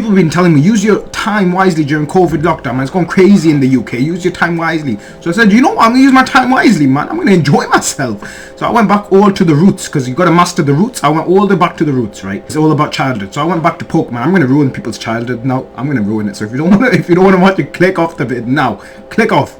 people have been telling me, use your time wisely during COVID lockdown, man. It's going crazy in the UK. Use your time wisely. So I said, you know what? I'm going to use my time wisely, man. I'm going to enjoy myself. So I went back all to the roots, because you got to master the roots. I went all the way back to the roots, right? It's all about childhood. So I went back to Pokemon. I'm going to ruin people's childhood now. I'm going to ruin it. So if you don't want to watch it, click off the vid now. Click off.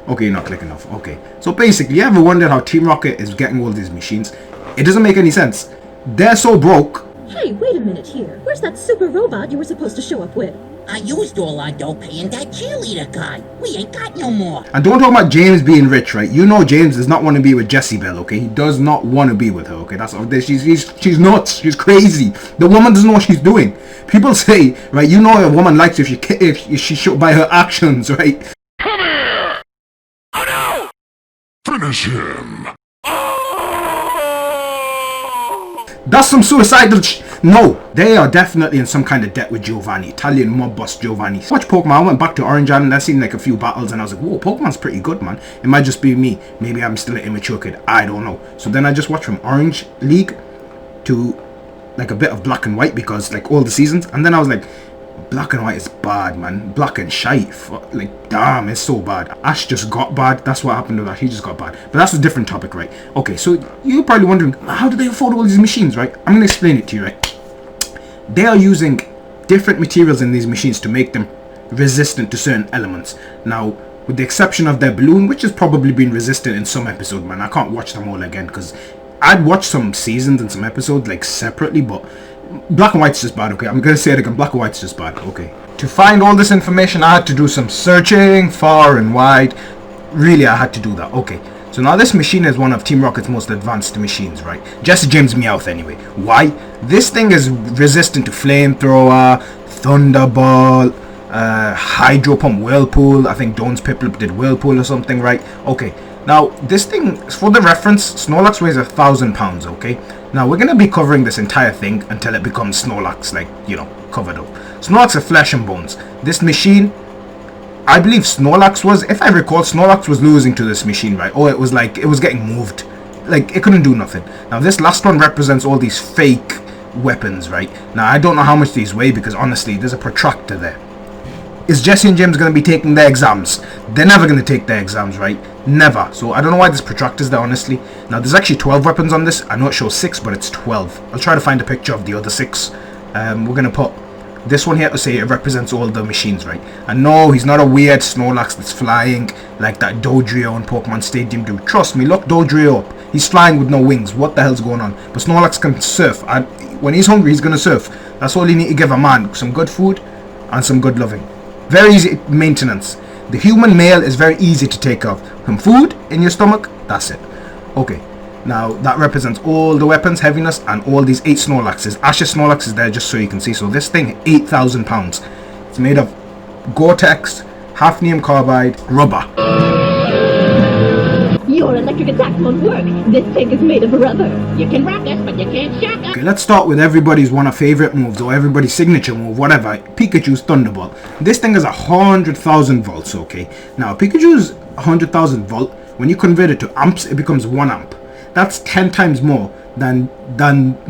Okay, you're not clicking off. Okay. So basically, you ever wondered how Team Rocket is getting all these machines? It doesn't make any sense. They're so broke. Hey, wait a minute here. Where's that super robot you were supposed to show up with? I used all our dough paying that cheerleader guy. We ain't got no more. And don't talk about James being rich, right? You know James does not want to be with Jessie Bell, okay? He does not want to be with her, okay? That's she's nuts. She's crazy. The woman doesn't know what she's doing. People say, right? You know a woman likes if she show by her actions, right? Come here! Oh no! Finish him! That's some suicidal No, they are definitely in some kind of debt with Giovanni, Italian mob boss Giovanni. Watch Pokemon, I went back to Orange Island, I seen like a few battles and I was like, whoa, Pokemon's pretty good, man. It might just be me. Maybe I'm still an immature kid. I don't know. So then I just watched from Orange League to like a bit of Black and White because like all the seasons. And then I was like, Black and White is bad, man. Black and shite. Like, damn, it's so bad. Ash just got bad. That's what happened to Ash. He just got bad. But that's a different topic, right? Okay, so you're probably wondering, how do they afford all these machines, right? I'm going to explain it to you, right? They are using different materials in these machines to make them resistant to certain elements. Now, with the exception of their balloon, which has probably been resistant in some episode, man. I can't watch them all again because I'd watch some seasons and some episodes like separately, but Black and White's just bad, okay? I'm gonna say it again, Black and White's just bad, okay? To find all this information, I had to do some searching far and wide. Really, I had to do that, okay? So now this machine is one of Team Rocket's most advanced machines, right? Jessie James Meowth anyway. Why? This thing is resistant to Flamethrower, Thunderbolt, Hydro Pump, Whirlpool. I think Dawn's Piplup did Whirlpool or something, right? Okay. Now, this thing, for the reference, Snorlax weighs 1,000 pounds, okay? Now, we're going to be covering this entire thing until it becomes Snorlax, like, you know, covered up. Snorlax are flesh and bones. This machine, I believe Snorlax was, if I recall, Snorlax was losing to this machine, right? Oh, it was like, it was getting moved. Like, it couldn't do nothing. Now, this last one represents all these fake weapons, right? Now, I don't know how much these weigh because, honestly, there's a protractor there. Is Jessie and James going to be taking their exams? They're never going to take their exams, right? Never. So I don't know why this protractor's there, honestly. Now, there's actually 12 weapons on this. I know it shows 6, but it's 12. I'll try to find a picture of the other 6. We're going to put this one here to say it represents all the machines, right? And no, he's not a weird Snorlax that's flying like that Dodrio in Pokemon Stadium do. Trust me, look Dodrio up. He's flying with no wings. What the hell's going on? But Snorlax can surf. And when he's hungry, he's going to surf. That's all you need to give a man. Some good food and some good loving. Very easy maintenance. The human male is very easy to take off. Some food in your stomach, that's it. Okay, now that represents all the weapons, heaviness, and all these 8 Snorlaxes. Ash's Snorlax is there just so you can see. So this thing, 8,000 pounds. It's made of Gore-Tex, hafnium carbide, rubber. Your electric attack won't work. This tank is made of rubber. You can rock us, but you can't shock us. Okay, let's start with everybody's one of favorite moves or everybody's signature move, whatever. Pikachu's Thunderbolt. This thing is 100,000 volts, okay? Now, Pikachu's 100,000 volt, when you convert it to amps, it becomes 1 amp. That's 10 times more than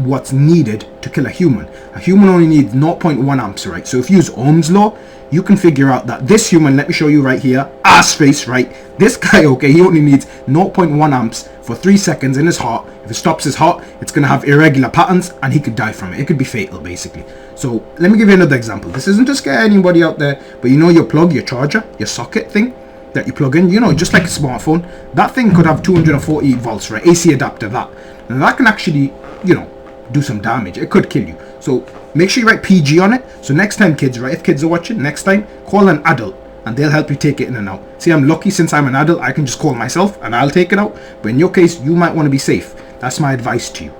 what's needed to kill a human. A human only needs 0.1 amps, right? So if you use Ohm's law, you can figure out that this human, let me show you right here, ass face, right? This guy, okay, he only needs 0.1 amps for 3 seconds in his heart. If it stops his heart, it's going to have irregular patterns and he could die from it. It could be fatal, basically. So let me give you another example. This isn't to scare anybody out there, but you know your plug, your charger, your socket thing that you plug in, you know, just like a smartphone, that thing could have 240 volts, right? AC adapter, that. And that can actually, you know, do some damage. It could kill you. So make sure you write PG on it. So next time, kids, right, if kids are watching, next time, call an adult and they'll help you take it in and out. See, I'm lucky since I'm an adult, I can just call myself and I'll take it out. But in your case, you might want to be safe. That's my advice to you.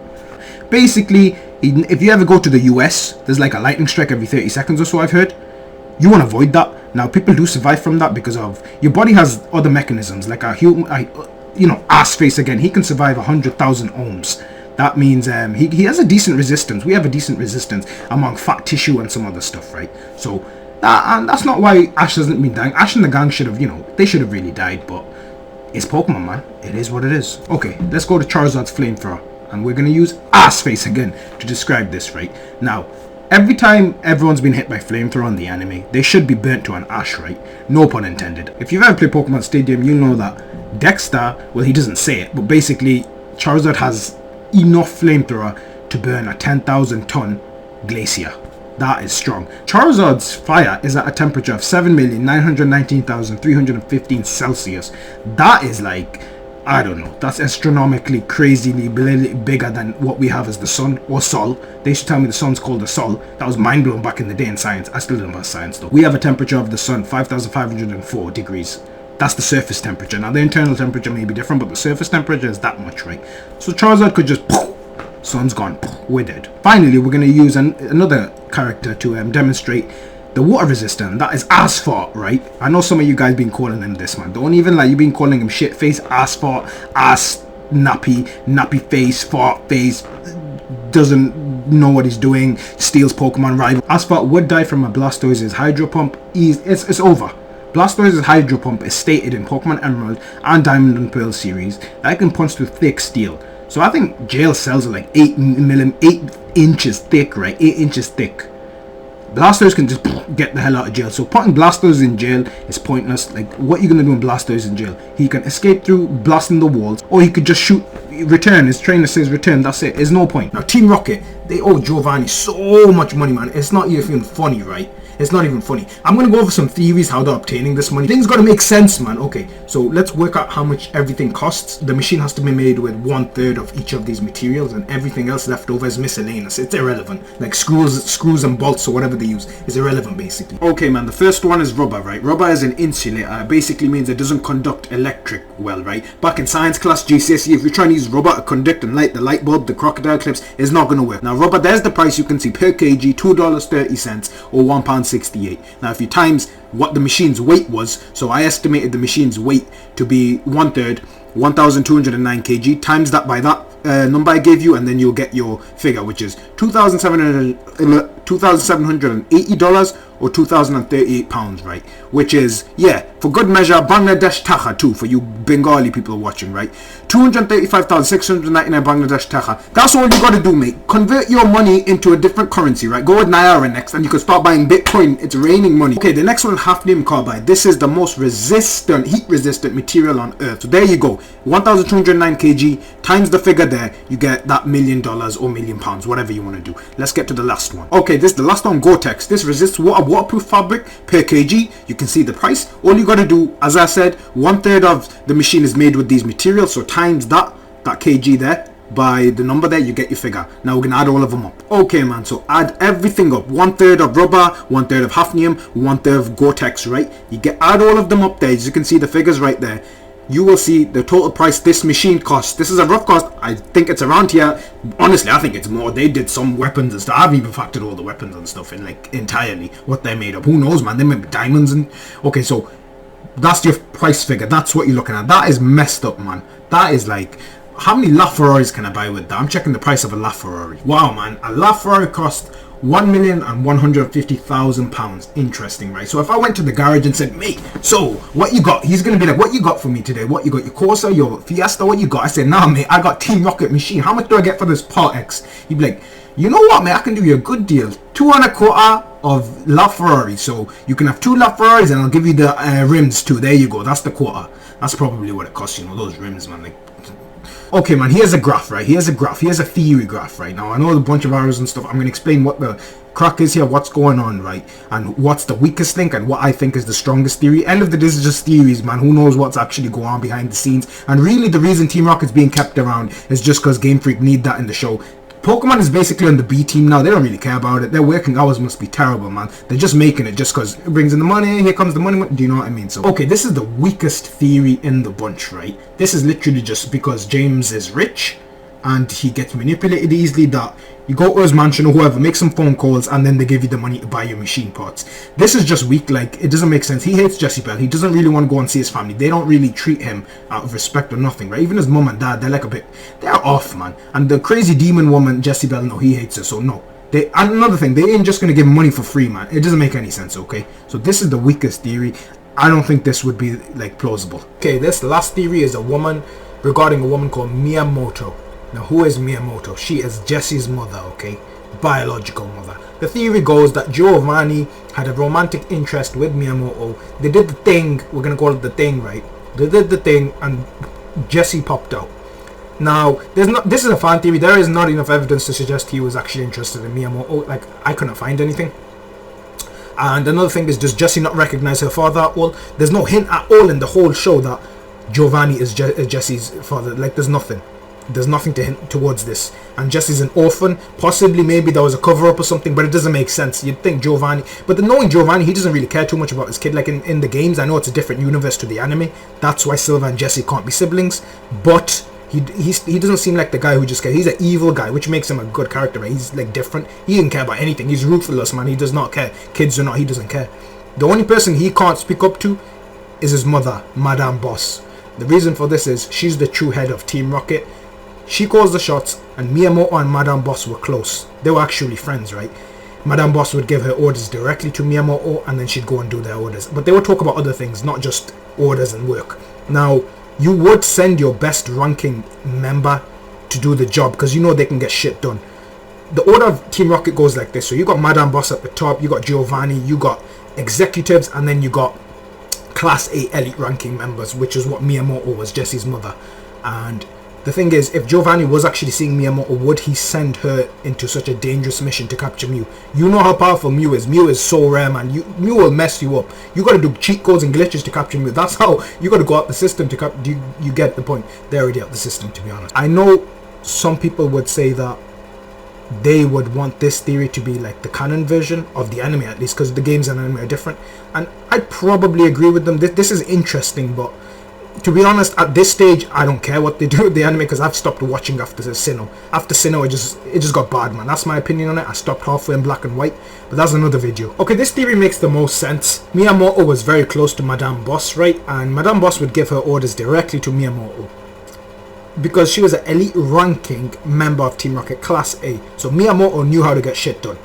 Basically, if you ever go to the US, there's like a lightning strike every 30 seconds or so, I've heard. You want to avoid that. Now, people do survive from that because of your body has other mechanisms, like a human, you know, ass face again. He can survive 100,000 ohms. That means he has a decent resistance. We have a decent resistance among fat tissue and some other stuff, right? So and that's not why Ash hasn't been dying. Ash and the gang should have, you know, they should have really died, but it's Pokemon, man. It is what it is. Okay, let's go to Charizard's Flamethrower, and we're gonna use ass face again to describe this, right? Now, Every time everyone's been hit by flamethrower in the anime, they should be burnt to an ash, right? No pun intended. If you've ever played Pokemon Stadium, you know that Dexter, well, he doesn't say it, but basically Charizard has enough flamethrower to burn a 10,000 ton glacier. That is strong. Charizard's fire is at a temperature of 7,919,315 Celsius. That is like, I don't know, that's astronomically crazily bigger than what we have as the sun or sol. They should tell me the sun's called the sol. That was mind blown back in the day in science. I still don't know about science though. We have a temperature of the sun 5,504 degrees. That's the surface temperature. Now the internal temperature may be different, but the surface temperature is that much, right? So Charizard could just, sun's gone, we're dead. Finally, we're going to use another character to demonstrate the water resistant. That is Asphalt, right? I know some of you guys been calling him this, man. Don't even like, you've been calling him shit face, Asphalt, ass, nappy face, fart face, doesn't know what he's doing, steals Pokemon rival. Asphalt would die from a Blastoise's Hydro Pump. It's over. Blastoise's Hydro Pump is stated in Pokemon Emerald and Diamond and Pearl series that it can punch through thick steel. So I think jail cells are like 8 inches thick, right? 8 inches thick. Blastoise can just get the hell out of jail. So putting Blastoise in jail is pointless. Like, what are you going to do when Blastoise in jail? He can escape through blasting the walls, or he could just shoot, return. His trainer says return, that's it. There's no point. Now, Team Rocket, they owe Giovanni so much money, man. It's not even funny, right? It's not even funny. I'm going to go over some theories how they're obtaining this money. Things got to make sense, man. Okay, so let's work out how much everything costs. The machine has to be made with 1/3 of each of these materials, and everything else left over is miscellaneous. It's irrelevant. Like screws and bolts or whatever they use is irrelevant, basically. Okay, man, the first one is rubber, right? Rubber is an insulator. It basically means it doesn't conduct electric well, right? Back in science class, GCSE, if you're trying to use rubber to conduct and light the light bulb, the crocodile clips, it's not going to work. Now, rubber, there's the price you can see per kg, $2.30 or £1.68. Now, if you times what the machine's weight was, so I estimated the machine's weight to be 1/3, 1,209 kg, times that by that number I gave you, and then you'll get your figure, which is $2,780 or £2,038, right? Which is, yeah, for good measure, Bangladesh Taka too, for you Bengali people watching, right? 235,699 Bangladesh Taka. That's all you gotta do, mate. Convert your money into a different currency, right? Go with Naira next, and you can start buying Bitcoin. It's raining money. Okay, the next one, hafnium carbide. This is the most resistant, heat-resistant material on Earth. So there you go, 1,209 kg times the figure there, you get that $1 million or £1 million, whatever you want to do. Let's get to the last one. Okay, this is the last one, Gore-Tex. This resists waterproof fabric per kg. You can see the price. All you got to do, as I said, 1/3 of the machine is made with these materials, so times that kg there by the number there, you get your figure. Now we're gonna add all of them up. Okay, man, so add everything up. 1/3 of rubber, 1/3 of hafnium, 1/3 of Gore-Tex, right? Add all of them up there. As you can see the figures right there, you will see the total price this machine costs. This is a rough cost. I think it's around here. Honestly, I think it's more. They did some weapons and stuff. I haven't even factored all the weapons and stuff in, like, entirely what they're made of. Who knows, man? They may be diamonds and... Okay, so that's your price figure. That's what you're looking at. That is messed up, man. That is like... How many LaFerraris can I buy with that? I'm checking the price of a LaFerrari. Wow, man. A LaFerrari cost £1,150,000. Interesting, right? So if I went to the garage and said, mate, so what you got? He's gonna be like, what you got for me today? What you got? Your Corsa, your Fiesta? What you got? I said, nah, mate, I got Team Rocket machine. How much do I get for this Part X? He'd be like, you know what, mate, I can do you a good deal. 2.25 of LaFerrari. So you can have 2 LaFerraris and I'll give you the rims too. There you go. That's the quarter. That's probably what it costs, you know, those rims, man. Like, okay, man, here's a graph, right? Here's a theory graph, right? Now, I know a bunch of arrows and stuff. I'm going to explain what the crack is here, what's going on, right? And what's the weakest link and what I think is the strongest theory. End of the day, this is just theories, man. Who knows what's actually going on behind the scenes. And really, the reason Team Rocket's being kept around is just because Game Freak need that in the show. Pokemon is basically on the B team now. They don't really care about it. Their working hours must be terrible, man. They're just making it just because it brings in the money. Here comes the money. Do you know what I mean? So, okay, this is the weakest theory in the bunch, right? This is literally just because James is rich and he gets manipulated easily, that you go to his mansion or whoever, make some phone calls, and then they give you the money to buy your machine parts. This is just weak. Like, it doesn't make sense. He hates Jessie Bell. He doesn't really want to go and see his family. They don't really treat him out of respect or nothing, right? Even his mom and dad, they're like a bit, they're off, man. And the crazy demon woman, Jessie Bell, no, he hates her, so no. And another thing, they ain't just going to give him money for free, man. It doesn't make any sense, okay? So this is the weakest theory. I don't think this would be, like, plausible. Okay, this last theory is regarding a woman called Miyamoto. Now, who is Miyamoto? She is Jessie's mother, okay? biological mother. The theory goes that Giovanni had a romantic interest with Miyamoto. They did the thing, we're gonna call it the thing, right? They did the thing and Jessie popped out. Now, this is a fan theory. There is not enough evidence to suggest he was actually interested in Miyamoto. Like, I couldn't find anything. And another thing is, does Jessie not recognize her father at all? There's no hint at all in the whole show that Giovanni is Jessie's father. Like, there's nothing. There's nothing to hint towards this. And Jessie's an orphan. Possibly, maybe there was a cover-up or something, but it doesn't make sense. You'd think Giovanni... But knowing Giovanni, he doesn't really care too much about his kid. Like, in the games, I know it's a different universe to the anime. That's why Silva and Jessie can't be siblings. But... He doesn't seem like the guy who just cares. He's an evil guy, which makes him a good character, right? He's like different. He didn't care about anything. He's ruthless, man. He does not care. Kids or not, he doesn't care. The only person he can't speak up to is his mother, Madame Boss. The reason for this is she's the true head of Team Rocket. She calls the shots, and Miyamoto and Madame Boss were close. They were actually friends, right? Madame Boss would give her orders directly to Miyamoto, and then she'd go and do their orders. But they would talk about other things, not just orders and work. Now, you would send your best ranking member to do the job because you know they can get shit done. The order of Team Rocket goes like this. So you got Madame Boss at the top, you got Giovanni, you got executives, and then you got Class A elite ranking members, which is what Miyamoto was, Jessie's mother. And the thing is, if Giovanni was actually seeing Miyamoto, would he send her into such a dangerous mission to capture Mew? You know how powerful Mew is. Mew is so rare, man. Mew will mess you up. You got to do cheat codes and glitches to capture Mew. That's how you got to go out the system to capture. You get the point. They're already out the system, to be honest. I know some people would say that they would want this theory to be like the canon version of the anime, at least, because the games and anime are different. And I'd probably agree with them. This is interesting, but to be honest, at this stage, I don't care what they do with the anime because I've stopped watching after Sinnoh. After Sinnoh, it just got bad, man. That's my opinion on it. I stopped halfway in Black and White, but that's another video. Okay, this theory makes the most sense. Miyamoto was very close to Madame Boss, right? And Madame Boss would give her orders directly to Miyamoto because she was an elite ranking member of Team Rocket, Class A. So Miyamoto knew how to get shit done.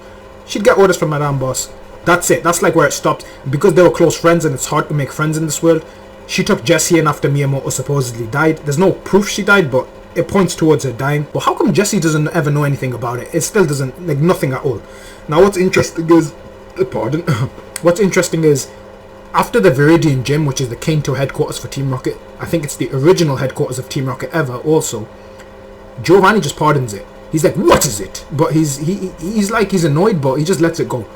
She'd get orders from Madame Boss. That's it. That's like where it stopped. Because they were close friends and it's hard to make friends in this world, she took Jessie in after Miyamoto supposedly died. There's no proof she died, but it points towards her dying. But how come Jessie doesn't ever know anything about it? It still doesn't, like, nothing at all. Now what's interesting is, what's interesting is, after the Viridian Gym, which is the Kanto headquarters for Team Rocket, I think it's the original headquarters of Team Rocket ever also, Giovanni just pardons it. He's like, what is it? But he's like, he's annoyed, but he just lets it go.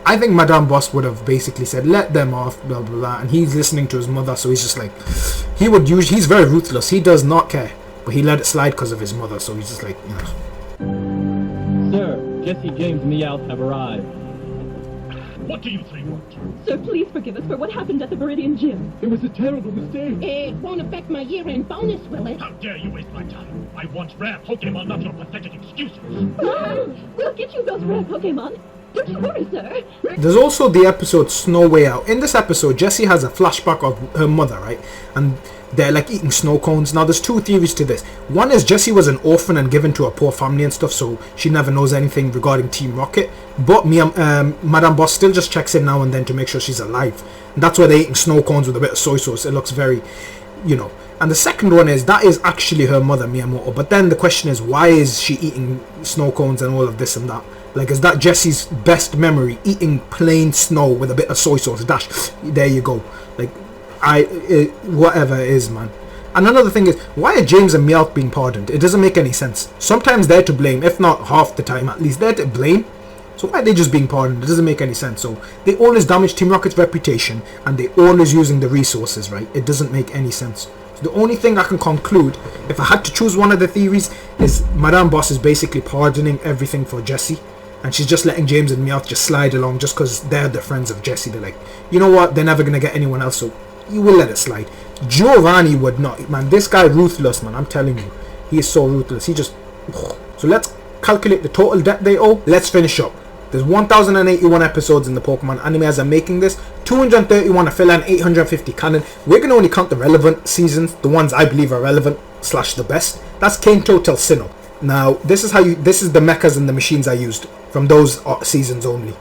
I think Madame Boss would have basically said, let them off, blah, blah, blah. And he's listening to his mother, so he's just like, he's very ruthless. He does not care. But he let it slide because of his mother, so he's just like, you know. Sir, Jessie, James, and Meowth have arrived. What do you three want? Sir, please forgive us for what happened at the Viridian Gym. It was a terrible mistake. It won't affect my year-end bonus, will it? How dare you waste my time? I want rare Pokémon, not your pathetic excuses. We'll get you those rare Pokémon. Don't you worry, sir. There's also the episode Snow Way Out. In this episode, Jessie has a flashback of her mother, right? And they're like eating snow cones. Now there's two theories to this. One is Jessie was an orphan and given to a poor family and stuff, so she never knows anything regarding Team Rocket. But Madame Boss still just checks in now and then to make sure she's alive. And that's why they're eating snow cones with a bit of soy sauce. It looks very, you know. And the second one is, that is actually her mother, Miyamoto. But then the question is, why is she eating snow cones and all of this and that? Like, is that Jessie's best memory, eating plain snow with a bit of soy sauce? Dash, there you go. Like, whatever it is, man. And another thing is, why are James and Meowth being pardoned? It doesn't make any sense. Sometimes they're to blame, if not half the time at least, they're to blame. So why are they just being pardoned? It doesn't make any sense. So they always damage Team Rocket's reputation, and they always using the resources, right? It doesn't make any sense. So the only thing I can conclude, if I had to choose one of the theories, is Madame Boss is basically pardoning everything for Jessie. And she's just letting James and Meowth just slide along just because they're the friends of Jessie. They're like, you know what? They're never going to get anyone else, so you will let it slide. Giovanni would not. Man, this guy ruthless, man. I'm telling you. He is so ruthless. He just... So let's calculate the total debt they owe. Let's finish up. There's 1,081 episodes in the Pokemon anime as I'm making this. 231 are filler and 850 canon. We're going to only count the relevant seasons. The ones I believe are relevant / the best. That's Kanto till Sinnoh. Now, this is the mechas and the machines I used from those seasons only.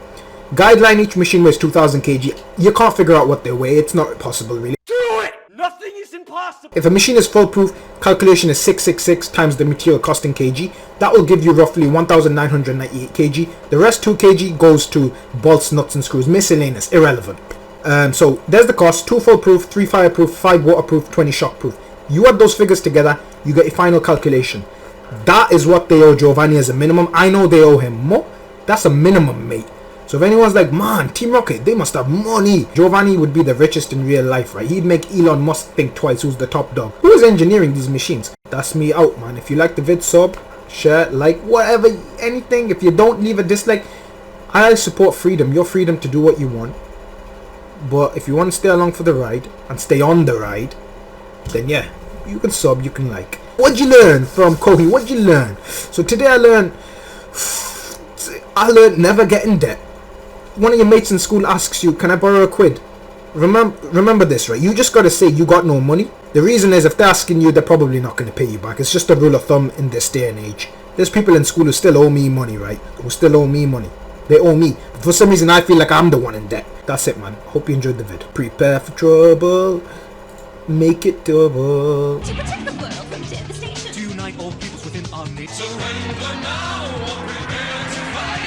Guideline, each machine weighs 2,000 kg. You can't figure out what they weigh. It's not possible, really. Do it! Nothing is impossible! If a machine is foolproof, calculation is 666 times the material cost in kg. That will give you roughly 1998 kg. The rest 2 kg goes to bolts, nuts and screws, miscellaneous, irrelevant. So there's the cost: 2 foolproof, 3 fireproof, 5 waterproof, 20 shockproof. You add those figures together, you get your final calculation. That is what they owe Giovanni as a minimum. I know they owe him more. That's a minimum, mate. So if anyone's like, man, Team Rocket, they must have money. Giovanni would be the richest in real life, right? He'd make Elon Musk think twice who's the top dog. Who is engineering these machines? That's me out, man. If you like the vid, sub, share, like, whatever, anything. If you don't, leave a dislike. I support freedom. Your freedom to do what you want. But if you want to stay along for the ride and stay on the ride, then yeah, you can sub, you can like. What'd you learn from Kohi? What'd you learn? So today I learned never get in debt. One of your mates in school asks you, can I borrow a quid? Remember this, right? You just gotta say you got no money. The reason is, if they're asking you, they're probably not gonna pay you back. It's just a rule of thumb in this day and age. There's people in school who still owe me money, right? Who still owe me money. They owe me. For some reason I feel like I'm the one in debt. That's it, man. Hope you enjoyed the vid. Prepare for trouble. Make it double. To protect the world from devastation. To unite all peoples within our nature. Surrender now or prepare to fight.